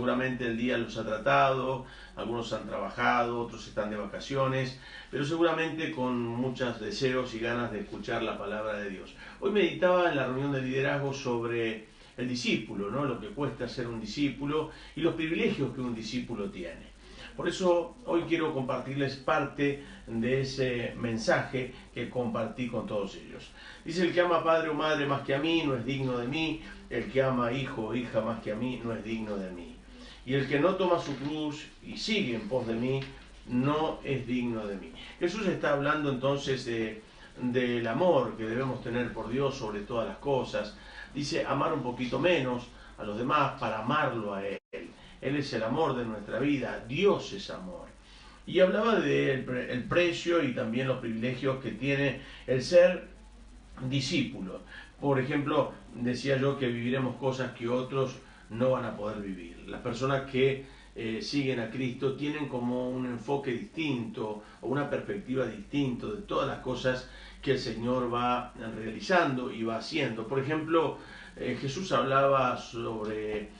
Seguramente el día los ha tratado, algunos han trabajado, otros están de vacaciones, pero seguramente con muchos deseos y ganas de escuchar la palabra de Dios. Hoy meditaba en la reunión de liderazgo sobre el discípulo, ¿no? Lo que cuesta ser un discípulo y los privilegios que un discípulo tiene. Por eso hoy quiero compartirles parte de ese mensaje que compartí con todos ellos. Dice: el que ama a padre o madre más que a mí no es digno de mí, el que ama a hijo o hija más que a mí no es digno de mí. Y el que no toma su cruz y sigue en pos de mí, no es digno de mí. Jesús está hablando entonces del amor que debemos tener por Dios sobre todas las cosas. Dice amar un poquito menos a los demás para amarlo a Él. Él es el amor de nuestra vida, Dios es amor. Y hablaba del precio y también los privilegios que tiene el ser discípulo. Por ejemplo, decía yo que viviremos cosas que otros no van a poder vivir. Las personas que siguen a Cristo tienen como un enfoque distinto o una perspectiva distinta de todas las cosas que el Señor va realizando y va haciendo. Por ejemplo, Jesús hablaba sobre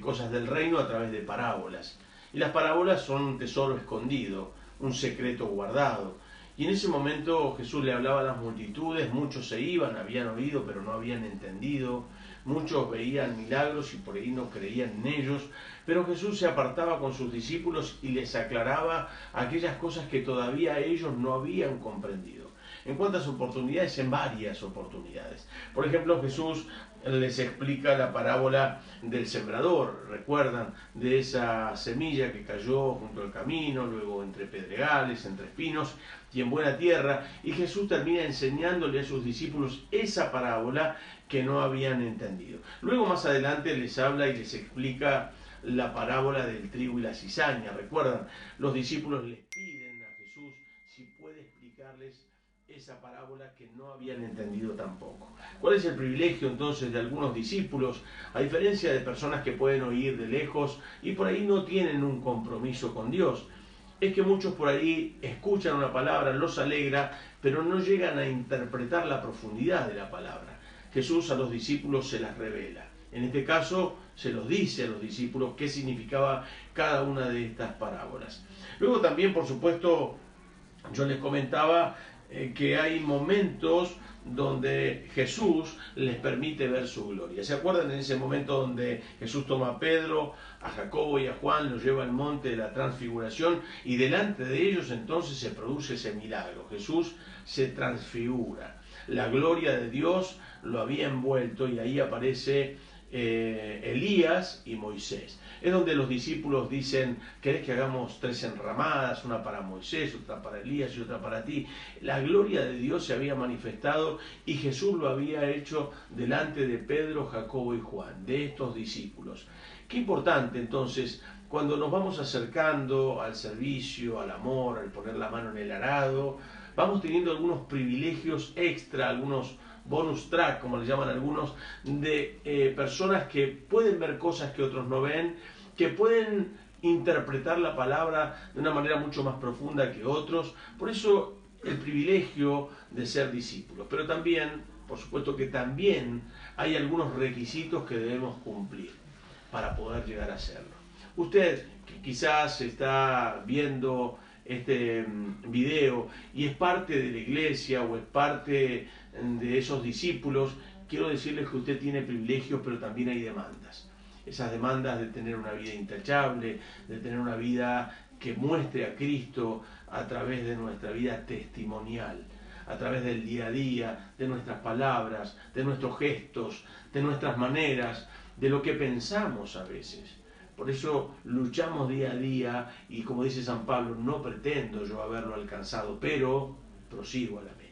cosas del reino a través de parábolas. Y las parábolas son un tesoro escondido, un secreto guardado. Y en ese momento Jesús le hablaba a las multitudes, muchos se iban, habían oído pero no habían entendido, muchos veían milagros y por ahí no creían en ellos, pero Jesús se apartaba con sus discípulos y les aclaraba aquellas cosas que todavía ellos no habían comprendido. ¿En cuántas oportunidades? En varias oportunidades. Por ejemplo, Jesús les explica la parábola del sembrador, recuerdan, de esa semilla que cayó junto al camino, luego entre pedregales, entre espinos y en buena tierra, y Jesús termina enseñándole a sus discípulos esa parábola que no habían entendido. Luego más adelante les habla y les explica la parábola del trigo y la cizaña. Recuerdan, los discípulos les piden a Jesús si puede explicarles esa parábola que no habían entendido tampoco. ¿Cuál es el privilegio entonces de algunos discípulos, a diferencia de personas que pueden oír de lejos y por ahí no tienen un compromiso con Dios? Es que muchos por ahí escuchan una palabra, los alegra, pero no llegan a interpretar la profundidad de la palabra. Jesús a los discípulos se las revela. En este caso se los dice a los discípulos qué significaba cada una de estas parábolas. Luego también, por supuesto, yo les comentaba que hay momentos donde Jesús les permite ver su gloria. ¿Se acuerdan en ese momento donde Jesús toma a Pedro, a Jacobo y a Juan, los lleva al monte de la transfiguración y delante de ellos entonces se produce ese milagro? Jesús se transfigura. La gloria de Dios lo había envuelto y ahí aparece Elías y Moisés. Es donde los discípulos dicen: ¿querés que hagamos 3 enramadas? Una para Moisés, otra para Elías y otra para ti. La gloria de Dios se había manifestado y Jesús lo había hecho delante de Pedro, Jacobo y Juan, de estos discípulos. Qué importante entonces, cuando nos vamos acercando al servicio, al amor, al poner la mano en el arado, vamos teniendo algunos privilegios extra, algunos bonus track, como le llaman algunos, de personas que pueden ver cosas que otros no ven, que pueden interpretar la palabra de una manera mucho más profunda que otros. Por eso el privilegio de ser discípulos. Pero también, por supuesto que también hay algunos requisitos que debemos cumplir para poder llegar a serlo. Usted que quizás está viendo este video y es parte de la iglesia o es parte de esos discípulos, quiero decirles que usted tiene privilegios, pero también hay demandas. Esas demandas de tener una vida intachable, de tener una vida que muestre a Cristo a través de nuestra vida testimonial, a través del día a día, de nuestras palabras, de nuestros gestos, de nuestras maneras, de lo que pensamos a veces. Por eso luchamos día a día y, como dice San Pablo, no pretendo yo haberlo alcanzado, pero prosigo a la meta.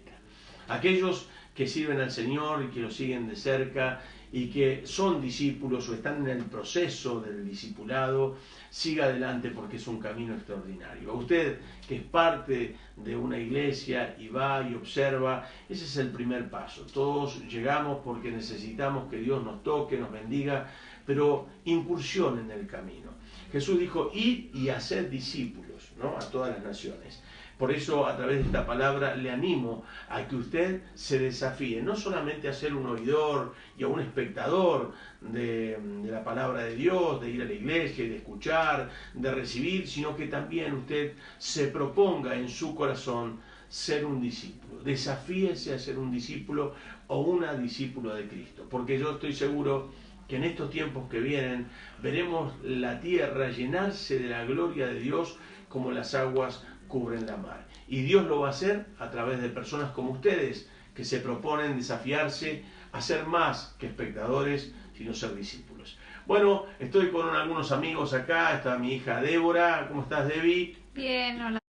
Aquellos que sirven al Señor y que lo siguen de cerca y que son discípulos o están en el proceso del discipulado, siga adelante porque es un camino extraordinario. A usted que es parte de una iglesia y va y observa, ese es el primer paso. Todos llegamos porque necesitamos que Dios nos toque, nos bendiga, pero incursión en el camino. Jesús dijo: id y haced discípulos, ¿no?, a todas las naciones. Por eso a través de esta palabra le animo a que usted se desafíe, no solamente a ser un oidor y a un espectador de la palabra de Dios, de ir a la iglesia y de escuchar, de recibir, sino que también usted se proponga en su corazón ser un discípulo. Desafíese a ser un discípulo o una discípula de Cristo, porque yo estoy seguro que en estos tiempos que vienen veremos la tierra llenarse de la gloria de Dios como las aguas cubren la mar. Y Dios lo va a hacer a través de personas como ustedes, que se proponen desafiarse a ser más que espectadores, sino ser discípulos. Bueno, estoy con algunos amigos acá, está mi hija Débora. ¿Cómo estás, Debbie? Bien, hola.